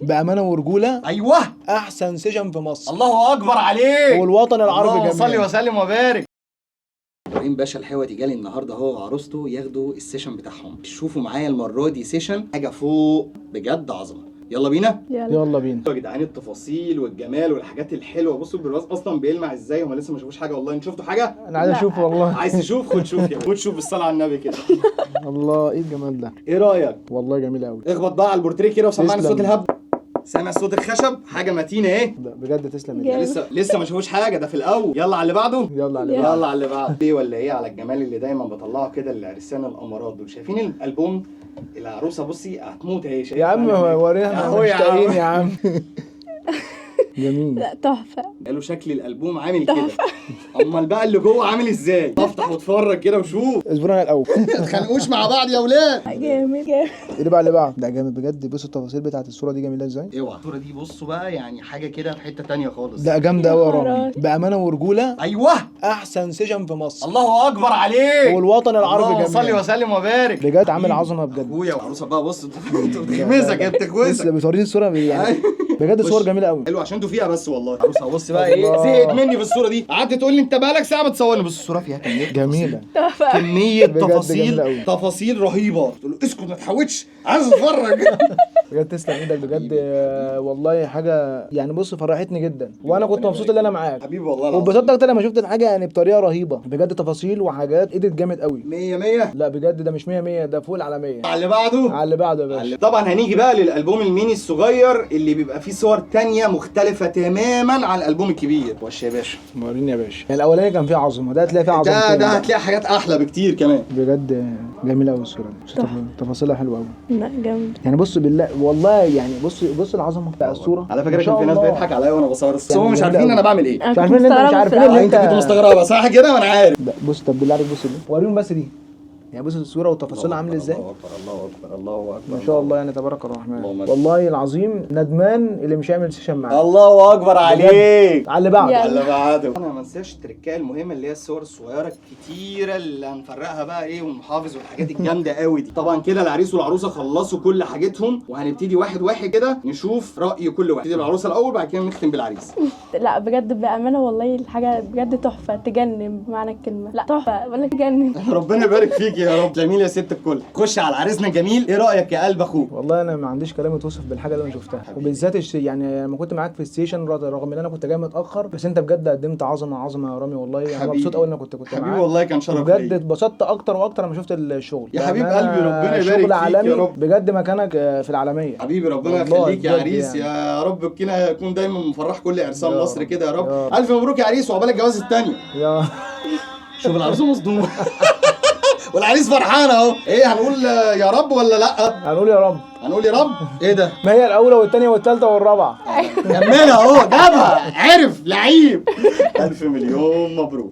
بأمانة ورجولة ايوه أحسن سيشن في مصر الله اكبر عليك والوطن العربي اللهم جميعا. صل وسلم وبارك. ابراهيم باشا الحوتي جالي النهارده هو وعروسته ياخدوا السيشن بتاعهم. شوفوا معايا المره دي سيشن حاجه فوق بجد عظمه. يلا بينا يلا بينا يا جدعان. التفاصيل والجمال والحاجات الحلوه. بصوا البرواز اصلا بيلمع ازاي. هم لسه ما شافوش حاجه والله. انتوا شفتوا حاجه؟ أنا عايز أشوف والله. عايز تشوف؟ خد شوف يا خد شوف بالصلاه على النبي كده. الله إيه الجمال ده، ايه رايك؟ والله جميل أوي. اخبط بقى على البورتريه كده وسمعني تسلم. صوت الهبد. سامع صوت الخشب؟ حاجه متينه ايه. بجد تسلم جامد. إيدك. لسه ما شافوش حاجه. ده في الاول. يلا على اللي بعده. يلا على يلا. بعض. يلا على اللي بعده. ايه ولا ايه على الجمال اللي دايما بطلعه كده لعرسان الامارات دول. شايفين الالبوم العروسه؟ بصي هتموت اهي. يا عم ورينا أهو يا مشتاقين عم. يا عم. جميل. لا تحفة. قالوا شكل الالبوم عامل كده. امال بقى اللي جوه عامل ازاي؟ افتح واتفرج كده وشوف. اصبرنا الأول. ما تتخانقوش مع بعض يا ولاد. جامد جامد. اللي بقى اللي بعد ده جامد بجد. بصوا التفاصيل بتاعت الصورة دي جميلة ازاي. اوعى الصوره دي. بصوا بقى يعني حاجه كده في حته تانية خالص. ده جامدة أوي يا يا رامي. خرابي. بأمانة ورجولة ايوه أحسن سيشن في مصر الله اكبر عليك والوطن العربي اللهم صل جميعا. وسلم وبارك. بجد عامل عظمه بجد. اخويا وعروسه بقى. بص انتوا بتغمزك يا لسه بتغمزك. بتوريني الصورة يعني بجد صور جميلة أوي. حلو عشان انتوا فيها بس والله. عروسه بص بقى ايه الله. زهقت مني في الصوره دي. قعدت تقول لي انت بقالك ساعه بتصورني. بص الصوره فيها كميه جميلة. تحفة. كميه بجد جميلة تفاصيل أوي. تفاصيل رهيبه. تقول له اسكت ما تحاولش عايز اتفرج. بجد تسلم ايدك بجد. والله حاجة يعني بص فرحتني جدا وانا كنت مبسوط ان انا معاك. حبيبي والله العظيم. واتبسطت اكتر لما شفت الحاجة يعني بطريقة رهيبة بجد. تفاصيل وحاجات ايدت جامد قوي. 100 100 لا بجد ده مش 100 100 ده فوق العالمية. على اللي بعده. على اللي بعده يا باشا. طبعا هنيجي بقى للالبوم الميني الصغير اللي بيبقى فيه صور تانية مختلفة تماما عن الالبوم الكبير. وش يا باشا. وريني يا باشا. يعني الاولاني كان فيه عظمة ده هتلاقي فيه عظمة ده تاني. هتلاقي حاجات احلى بكتير كمان. بجد جميلة قوي الصورة دي. تحفة. تفاصيلها حلوة قوي. لا جامد. يعني بص بالله والله يعني بص العظمة بتاع الصورة. على فكرة ما شاء كان في ناس الله. بيضحك عليا وانا بصور بس يعني هم مش جميلة عارفين أوي. انا بعمل ايه. أنا مش كنت عارفين ان انت مش مستغربة عارفين في اللي الأول. انت انت كنت مستغربة صح كده وانا عارف. ده بص طب بالله عليك بص دي وريهم بس دي. يعني بص الصوره وتفاصيلها عامل ازاي. الله اكبر الله اكبر الله اكبر ما شاء الله يعني تبارك الرحمن. اللهم والله العظيم ندمان اللي مش هيعمل سيشن معانا. الله اكبر عليك. على اللي بعد. يلا. اللي بعده. انا ما انساش التركايه المهمه اللي هي الصور الصغيره الكتيره اللي هنفرقها بقى ايه والمحافظ والحاجات الجامده قوي دي. طبعا كده العريس والعروسه خلصوا كل حاجتهم وهنبتدي واحد واحد كده نشوف راي كل واحد. نبتدي بالعروسه الاول بعد كده نختم بالعريس. لا بجد بأمانة والله الحاجة بجد تحفة تجنن بمعنى الكلمة. لا تحفة بقول لك تجنن. ربنا يبارك فيك يا رب. جميل يا ست الكل. خش على عريسنا الجميل. ايه رايك يا قلب اخوك؟ والله انا ما عنديش كلام يتوصف بالحاجه اللي انا شفتها وبالذات يعني لما كنت معاك في الستيشن رغم ان انا كنت جاي متاخر بس انت بجد قدمت عظمه يا رامي. والله انا حبيبي. مبسوط قوي ان انا كنت حبيبي معاك. والله كان شرف بجد ليا. اتبسطت اكتر واكتر لما شفت الشغل. يا حبيب بأمانة قلبي ربنا يبارك شغل فيك يا عالمي رب. بجد مكانك في العالميه. حبيبي ربنا والله يخليك يا بجد عريس. يعني. يا رب كده يكون دايما مفرح كل عرسان يا مصر رب. كده يا يا رب. رب. الف مبروك يا عريس وعقبال الجواز الثانيه. يا شوف العروسه مصدومه. والعريس فرحان اهو. ايه هنقول يا رب ولا لا؟ هنقول يا رب. هنقول يا رب. ايه ده؟ ما هي الاولى والثانيه والثالثه والرابعه. كملها اهو. جابها عرف لعيب. الف مليون مبروك.